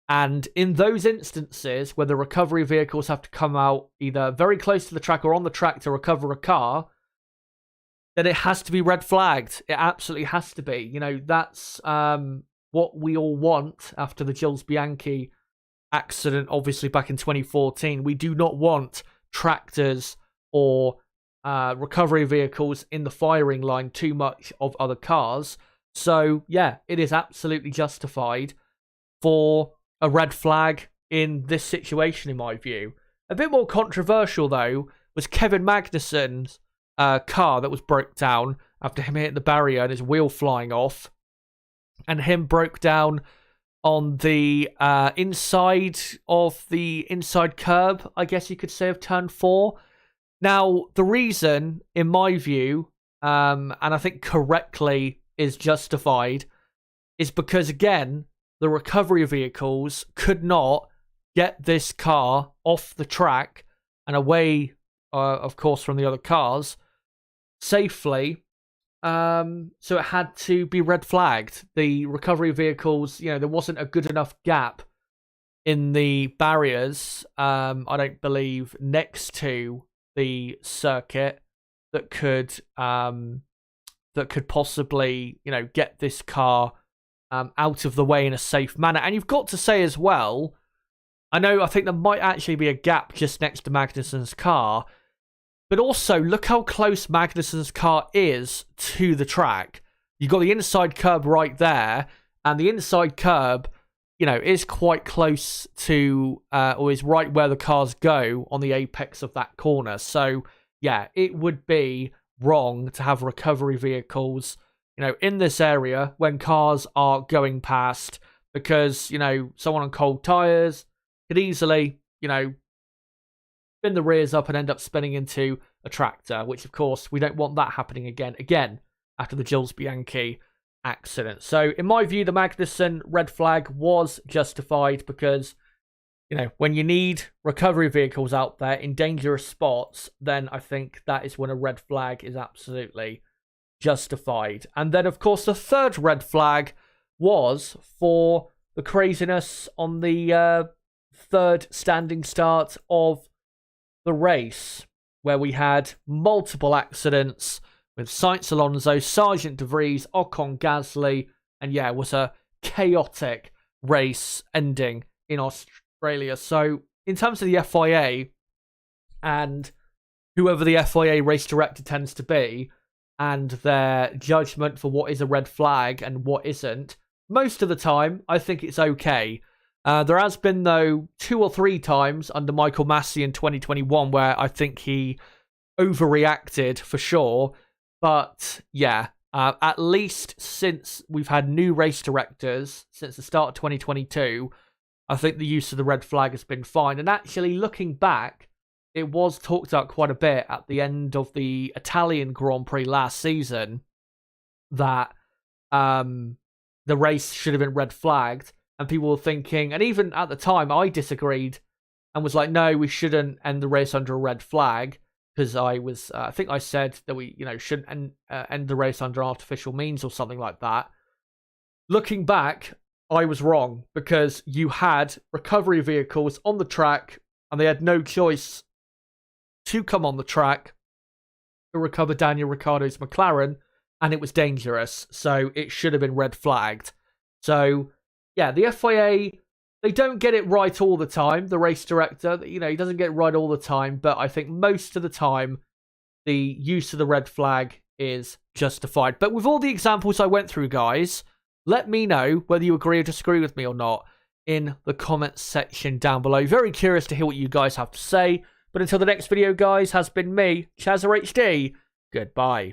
A: And in those instances where the recovery vehicles have to come out either very close to the track or on the track to recover a car, then it has to be red flagged. It absolutely has to be. That's what we all want after the Jules Bianchi accident, obviously back in 2014. We do not want tractors or recovery vehicles in the firing line too much of other cars. So, yeah, it is absolutely justified for a red flag in this situation, in my view. A bit more controversial, though, was Kevin Magnussen's car that was broke down after him hitting the barrier and his wheel flying off. And him broke down on the inside of the inside curb, I guess you could say, of turn 4. Now, the reason, in my view, and I think correctly is justified, is because, again, the recovery vehicles could not get this car off the track and away, of course, from the other cars safely. So it had to be red flagged. The recovery vehicles, there wasn't a good enough gap in the barriers, I don't believe, next to the circuit that could possibly, get this car out of the way in a safe manner. And you've got to say as well, I think there might actually be a gap just next to Magnussen's car, but also look how close Magnussen's car is to the track. You've got the inside curb right there, and the inside curb, is quite close to, or is right where the cars go on the apex of that corner. So, yeah, it would be wrong to have recovery vehicles, in this area when cars are going past, because, someone on cold tyres could easily, spin the rears up and end up spinning into a tractor, which, of course, we don't want that happening again, after the Jules Bianchi accident. So, in my view, the Magnussen red flag was justified because, when you need recovery vehicles out there in dangerous spots, then I think that is when a red flag is absolutely justified. And then, of course, the third red flag was for the craziness on the third standing start of the race, where we had multiple accidents with Sainz, Alonso, Sargent, De Vries, Ocon, Gasly, and yeah, it was a chaotic race ending in Australia. So, in terms of the FIA and whoever the FIA race director tends to be, and their judgment for what is a red flag and what isn't, most of the time, I think it's okay. There has been, though, 2 or 3 times under Michael Massey in 2021 where I think he overreacted for sure. But, yeah, at least since we've had new race directors, since the start of 2022, I think the use of the red flag has been fine. And actually, looking back, it was talked about quite a bit at the end of the Italian Grand Prix last season that the race should have been red flagged. And people were thinking, and even at the time, I disagreed and was like, no, we shouldn't end the race under a red flag. Because I think I said that we, shouldn't end the race under artificial means or something like that. Looking back, I was wrong because you had recovery vehicles on the track and they had no choice to come on the track to recover Daniel Ricciardo's McLaren, and it was dangerous. So it should have been red flagged. So, yeah, the FIA, they don't get it right all the time. The race director, he doesn't get it right all the time. But I think most of the time, the use of the red flag is justified. But with all the examples I went through, guys, let me know whether you agree or disagree with me or not in the comments section down below. Very curious to hear what you guys have to say. But until the next video, guys, has been me, Chazza HD. Goodbye.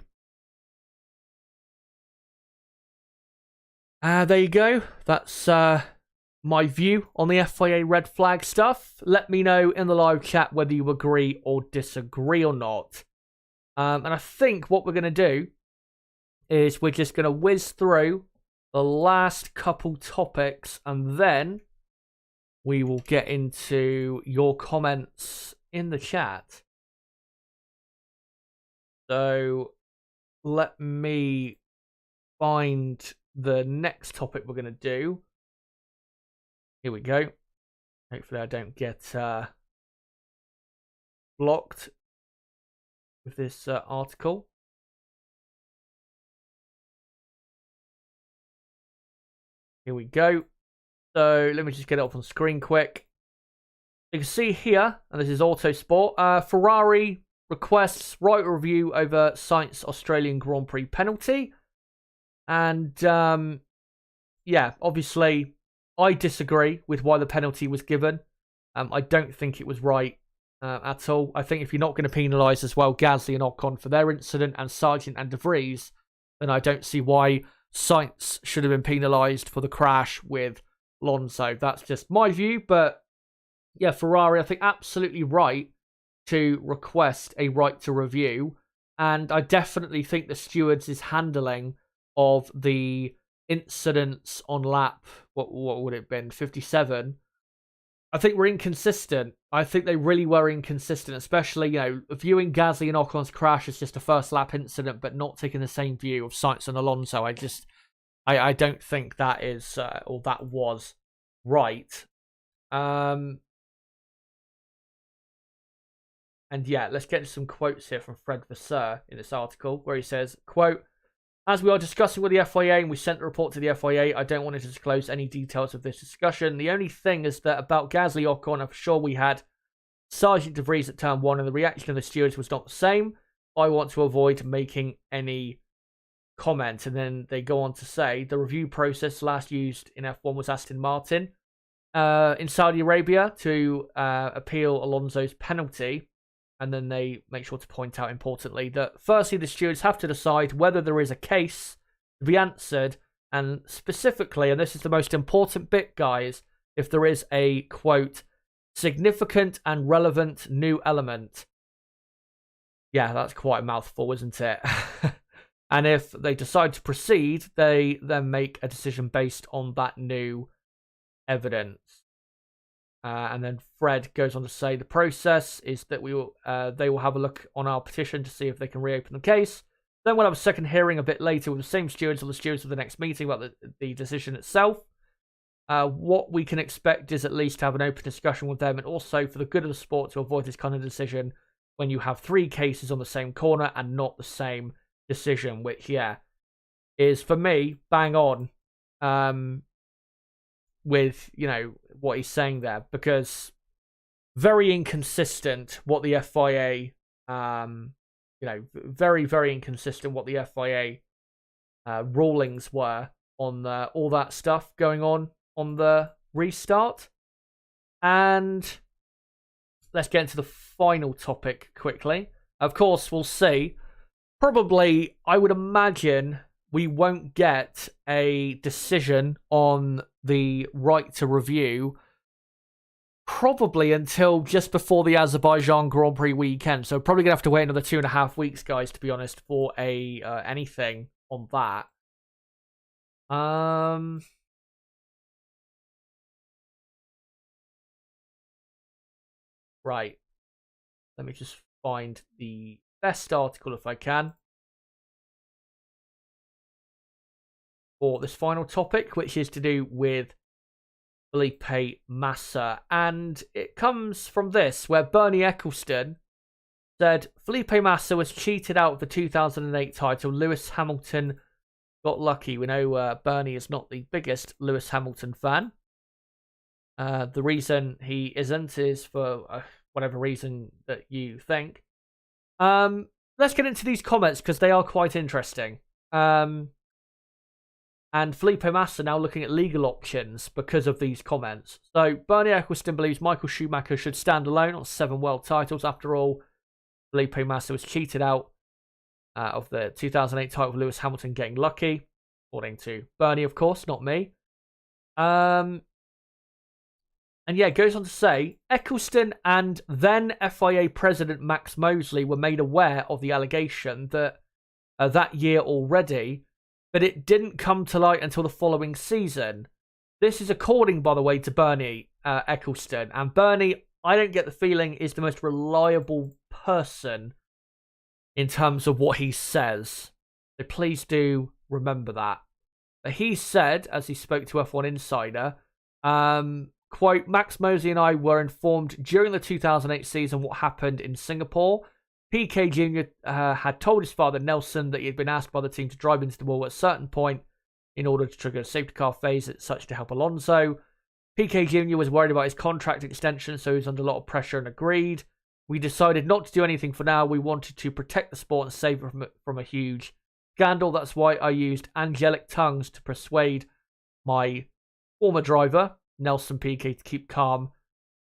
A: There you go. That's my view on the FIA red flag stuff. Let me know in the live chat whether you agree or disagree or not. And I think what we're going to do is we're just going to whiz through the last couple topics and then we will get into your comments in the chat. So let me find the next topic we're going to do. Here we go. Hopefully I don't get blocked with this article. Here we go. So let me just get it up on screen quick. You can see here, and this is Autosport, Ferrari requests right review over Sainz Australian Grand Prix penalty. And yeah, obviously I disagree with why the penalty was given. I don't think it was right at all. I think if you're not going to penalise as well Gasly and Ocon for their incident and Sargent and De Vries, then I don't see why Sainz should have been penalised for the crash with Alonso. That's just my view, but yeah, Ferrari, I think absolutely right to request a right to review, and I definitely think the stewards' handling of the incidents on lap, what would it have been, 57, I think were inconsistent. I think they really were inconsistent, especially, viewing Gasly and Ocon's crash as just a first lap incident, but not taking the same view of Sainz and Alonso. I don't think that is, or that was right. And yeah, let's get some quotes here from Fred Vasseur in this article, where he says, quote, As we are discussing with the FIA and we sent the report to the FIA, I don't want to disclose any details of this discussion. The only thing is that about Gasly Ocon, I'm sure we had Sergeant De Vries at turn 1 and the reaction of the stewards was not the same. I want to avoid making any comment. And then they go on to say the review process last used in F1 was Aston Martin in Saudi Arabia to appeal Alonso's penalty. And then they make sure to point out, importantly, that firstly, the stewards have to decide whether there is a case to be answered. And specifically, and this is the most important bit, guys, if there is a, quote, significant and relevant new element. Yeah, that's quite a mouthful, isn't it? And if they decide to proceed, they then make a decision based on that new evidence. And then Fred goes on to say the process is that they will have a look on our petition to see if they can reopen the case. Then we'll have a second hearing a bit later with the same stewards or the stewards of the next meeting about the decision itself. What we can expect is at least to have an open discussion with them, and also for the good of the sport to avoid this kind of decision when you have 3 cases on the same corner and not the same decision, which, yeah, is for me bang on. With, you know, what he's saying there, because very inconsistent what the FIA, very, very inconsistent what the FIA rulings were on all that stuff going on the restart. And let's get into the final topic quickly. Of course, we'll see. Probably, I would imagine we won't get a decision on the right to review probably until just before the Azerbaijan Grand Prix weekend. So probably going to have to wait another 2.5 weeks, guys, to be honest, for anything on that. Right. Let me just find the best article if I can for this final topic, which is to do with Felipe Massa. And it comes from this, where Bernie Ecclestone said Felipe Massa was cheated out of the 2008 title. Lewis Hamilton got lucky. We know Bernie is not the biggest Lewis Hamilton fan. The reason he isn't is for whatever reason that you think. Let's get into these comments because they are quite interesting. And Felipe Massa now looking at legal options because of these comments. So, Bernie Ecclestone believes Michael Schumacher should stand alone on 7 world titles. After all, Felipe Massa was cheated out of the 2008 title with Lewis Hamilton getting lucky. According to Bernie, of course, not me. And yeah, it goes on to say, Ecclestone and then FIA President Max Mosley were made aware of the allegation that year already, but it didn't come to light until the following season. This is according, by the way, to Bernie Ecclestone. And Bernie, I don't get the feeling, is the most reliable person in terms of what he says. So please do remember that. But he said, as he spoke to F1 Insider, quote, Max Mosley and I were informed during the 2008 season what happened in Singapore. Piquet Jr. Had told his father, Nelson, that he had been asked by the team to drive into the wall at a certain point in order to trigger a safety car phase, such to help Alonso. Piquet Jr. was worried about his contract extension, so he was under a lot of pressure and agreed. We decided not to do anything for now. We wanted to protect the sport and save it from a huge scandal. That's why I used angelic tongues to persuade my former driver, Nelson Piquet, to keep calm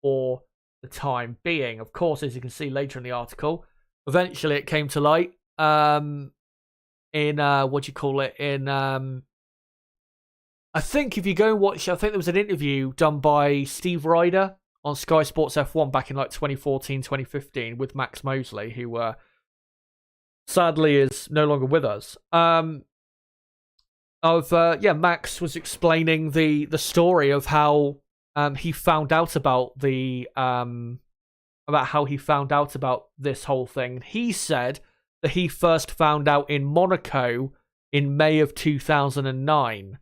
A: for the time being. Of course, as you can see later in the article, eventually it came to light in I think if you go and watch, I think there was an interview done by Steve Ryder on Sky Sports F1 back in like 2014, 2015 with Max Mosley, who sadly is no longer with us. Max was explaining the story of how he found out about this whole thing. He said that he first found out in Monaco in May of 2009,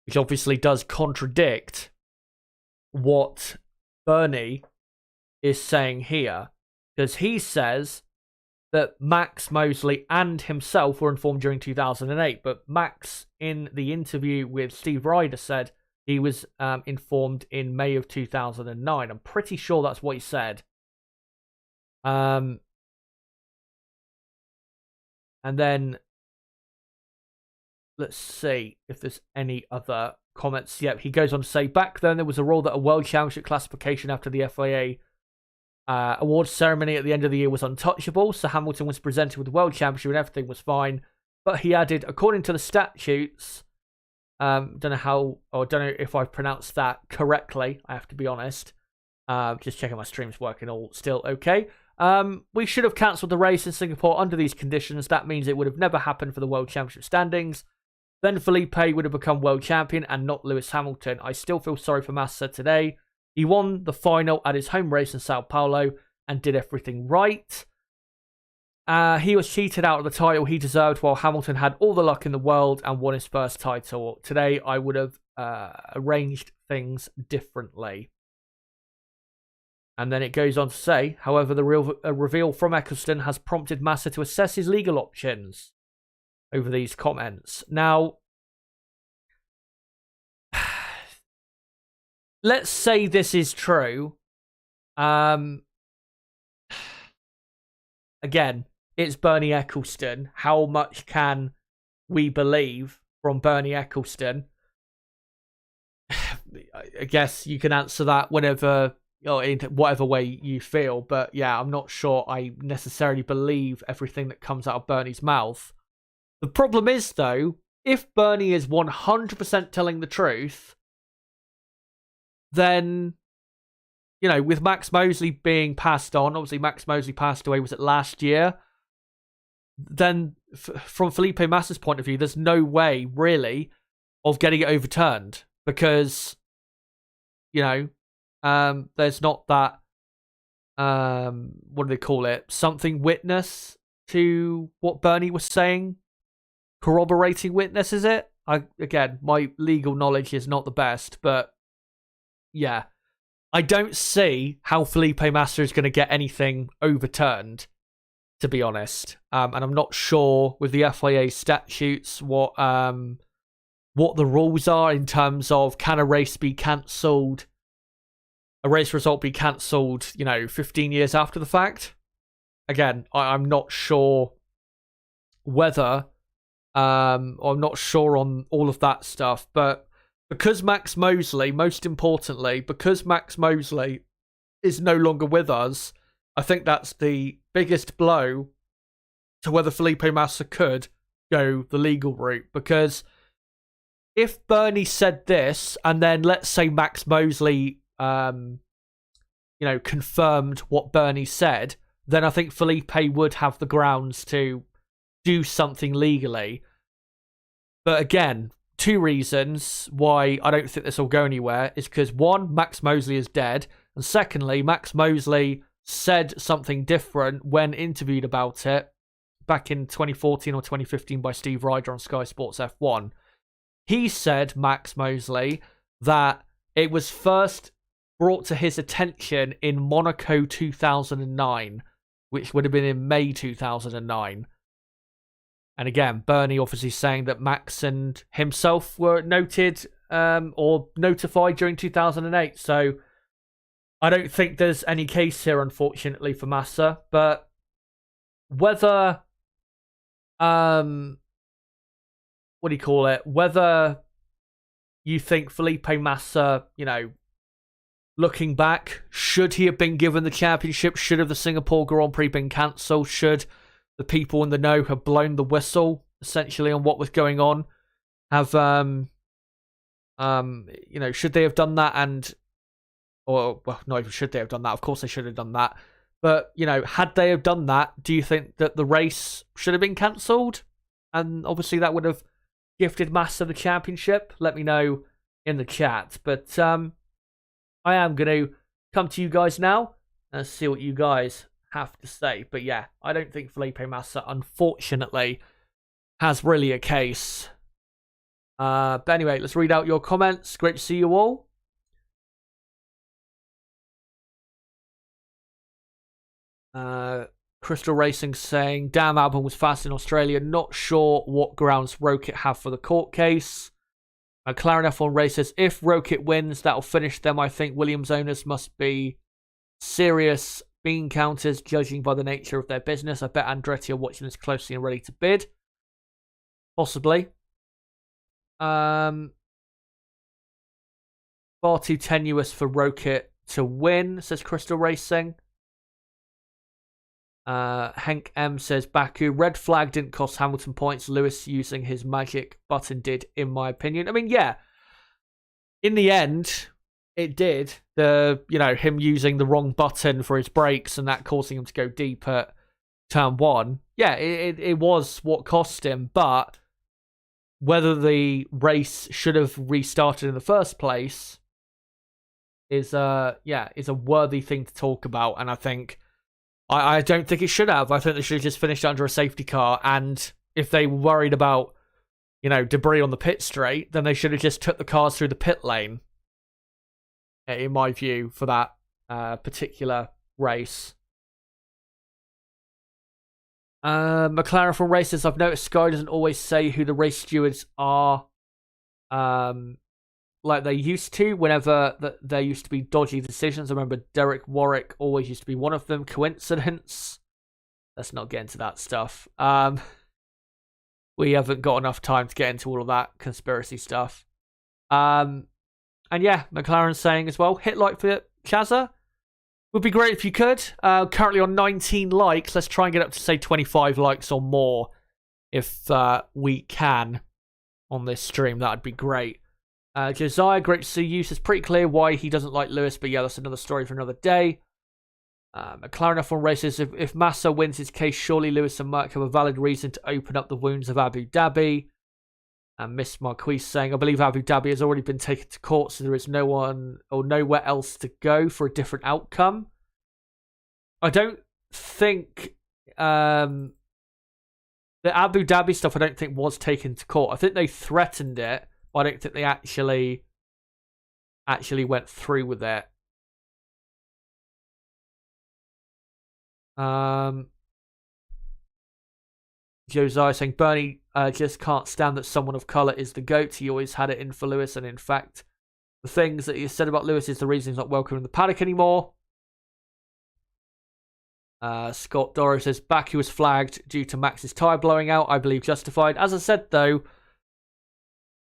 A: which obviously does contradict what Bernie is saying here, because he says that Max Mosley and himself were informed during 2008. But Max, in the interview with Steve Ryder, said he was informed in May of 2009. I'm pretty sure that's what he said. And then let's see if there's any other comments. Yep, he goes on to say, back then there was a rule that a World Championship classification after the FIA awards ceremony at the end of the year was untouchable, so Hamilton was presented with the World Championship and everything was fine. But he added, according to the statutes, don't know if I've pronounced that correctly, I have to be honest. Just checking my stream's working all still okay. We should have cancelled the race in Singapore under these conditions. That means it would have never happened for the World Championship standings. Then Felipe would have become world champion and not Lewis Hamilton. I still feel sorry for Massa today. He won the final at his home race in Sao Paulo and did everything right. He was cheated out of the title he deserved while Hamilton had all the luck in the world and won his first title. Today, I would have arranged things differently. And then it goes on to say, however, the reveal from Eccleston has prompted Massa to assess his legal options over these comments. Now, let's say this is true. Again, it's Bernie Eccleston. How much can we believe from Bernie Eccleston? I guess you can answer that whenever, in whatever way you feel. But yeah, I'm not sure I necessarily believe everything that comes out of Bernie's mouth. The problem is, though, if Bernie is 100% telling the truth, then, with Max Mosley being passed on, obviously Max Mosley passed away, was it last year? Then, from Felipe Massa's point of view, there's no way, really, of getting it overturned. Because, there's not that, what do they call it? Something witness to what Bernie was saying. Corroborating witness, is it? Again, my legal knowledge is not the best, but yeah. I don't see how Felipe Massa is going to get anything overturned, to be honest. And I'm not sure with the FIA statutes what the rules are in terms of, can a race be cancelled, a race result be cancelled, 15 years after the fact? Again, I'm not sure whether, I'm not sure on all of that stuff, but because Max Mosley, most importantly, because Max Mosley is no longer with us, I think that's the biggest blow to whether Felipe Massa could go the legal route. Because if Bernie said this, and then let's say Max Mosley, confirmed what Bernie said, then I think Felipe would have the grounds to do something legally. But again, two reasons why I don't think this will go anywhere is because, one, Max Mosley is dead, and secondly, Max Mosley said something different when interviewed about it back in 2014 or 2015 by Steve Ryder on Sky Sports F1. He said, Max Mosley, that it was first brought to his attention in Monaco 2009, which would have been in May 2009. And again, Bernie obviously saying that Max and himself were noted or notified during 2008. So I don't think there's any case here, unfortunately, for Massa. But whether, whether you think Felipe Massa, looking back, should he have been given the championship? Should have the Singapore Grand Prix been cancelled? Should the people in the know have blown the whistle, essentially, on what was going on? Have, should they have done that? Not even should they have done that. Of course they should have done that. But, had they have done that, do you think that the race should have been cancelled? And obviously that would have gifted Massa the championship. Let me know in the chat. But I am going to come to you guys now and see what you guys have to say. But yeah, I don't think Felipe Massa, unfortunately, has really a case. But anyway, let's read out your comments. Great to see you all. Crystal Racing saying, damn, Albon was fast in Australia. Not sure what grounds Rocket have for the court case. McLaren F1 races, if Rocket wins, that'll finish them. I think Williams owners must be serious bean counters, judging by the nature of their business. I bet Andretti are watching this closely and ready to bid. Possibly. Far too tenuous for Rocket to win, says Crystal Racing. Hank M says, Baku, red flag didn't cost Hamilton points. Lewis using his magic button did, in my opinion. I mean, yeah. In the end, it did. Him using the wrong button for his brakes and that causing him to go deep at turn 1. Yeah, it was what cost him, but whether the race should have restarted in the first place is a worthy thing to talk about, and I think I don't think it should have. I think they should have just finished under a safety car, and if they were worried about, debris on the pit straight, then they should have just took the cars through the pit lane, in my view, for that particular race. McLaren from races, I've noticed Sky doesn't always say who the race stewards are, like they used to, whenever there used to be dodgy decisions. I remember Derek Warwick always used to be one of them. Coincidence? Let's not get into that stuff. We haven't got enough time to get into all of that conspiracy stuff. And yeah, McLaren's saying as well, hit like for Chazza. Would be great if you could. Currently on 19 likes. Let's try and get up to, say, 25 likes or more if we can on this stream. That would be great. Josiah, great to see you. It's pretty clear why he doesn't like Lewis, but yeah, that's another story for another day. McLaren F1 races, if Massa wins his case, surely Lewis and Merck have a valid reason to open up the wounds of Abu Dhabi. And Miss Marquise saying, I believe Abu Dhabi has already been taken to court, so there is no one or nowhere else to go for a different outcome. I don't think the Abu Dhabi stuff, I don't think was taken to court. I think they threatened it, but I don't think they actually went through with it. Josiah saying, Bernie just can't stand that someone of colour is the GOAT. He always had it in for Lewis, and in fact, the things that he said about Lewis is the reason he's not welcome in the paddock anymore. Scott Dorrow says, Baku was flagged due to Max's tyre blowing out. I believe justified. As I said, though,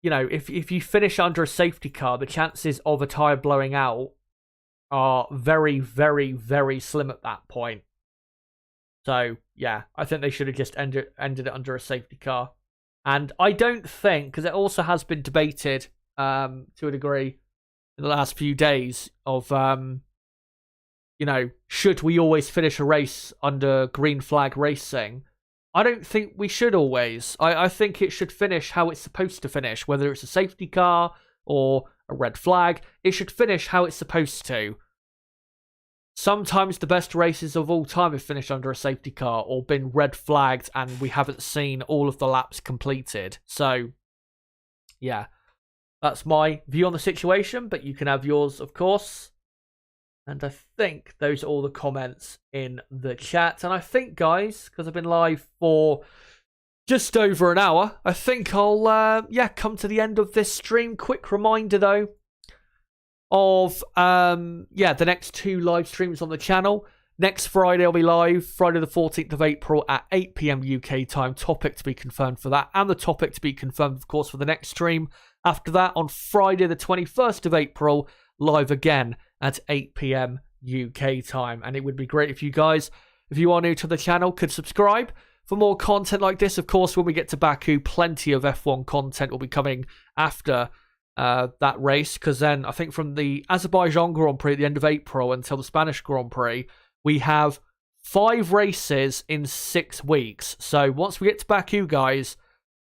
A: if you finish under a safety car, the chances of a tyre blowing out are very, very, very slim at that point. So, yeah, I think they should have just ended it under a safety car. And I don't think, because it also has been debated to a degree in the last few days of, should we always finish a race under green flag racing? I don't think we should always. I think it should finish how it's supposed to finish, whether it's a safety car or a red flag. It should finish how it's supposed to. Sometimes the best races of all time have finished under a safety car or been red flagged and we haven't seen all of the laps completed. So, yeah, that's my view on the situation, but you can have yours, of course. And I think those are all the comments in the chat. And I think, guys, because I've been live for just over an hour, I think I'll, come to the end of this stream. Quick reminder, though, of the next 2 live streams on the channel. Next Friday I'll be live, Friday the 14th of April at 8 PM UK time. Topic to be confirmed for that, and the topic to be confirmed, of course, for the next stream. After that, on Friday the 21st of April, live again at 8 PM UK time. And it would be great if you guys, if you are new to the channel, could subscribe for more content like this. Of course, when we get to Baku, plenty of F1 content will be coming after that race, because then I think from the Azerbaijan Grand Prix at the end of April until the Spanish Grand Prix, we have 5 races in 6 weeks. So once we get to Baku, guys,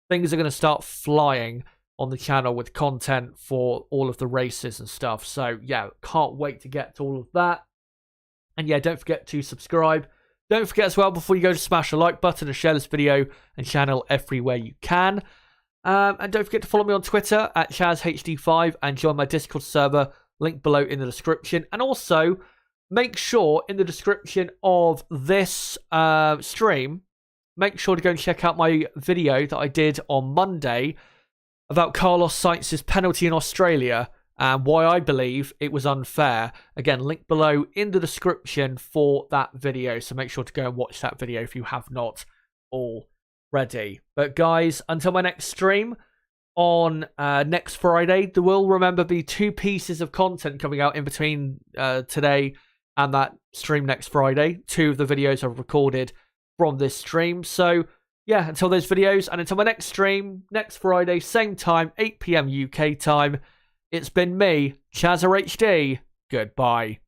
A: things are going to start flying on the channel with content for all of the races and stuff. So yeah, can't wait to get to all of that. And yeah, don't forget to subscribe. Don't forget as well, before you go, to smash the like button and share this video and channel everywhere you can. And don't forget to follow me on Twitter at ChazHD5 and join my Discord server, link below in the description. And also, make sure in the description of this stream, make sure to go and check out my video that I did on Monday about Carlos Sainz's penalty in Australia and why I believe it was unfair. Again, link below in the description for that video, so make sure to go and watch that video if you have not already. But guys, until my next stream on next Friday, there will, remember, be 2 pieces of content coming out in between today and that stream next Friday. 2 of the videos I've recorded from this stream. So yeah, until those videos and until my next stream next Friday, same time, 8 PM UK time, it's been me, ChazzaHD. Goodbye.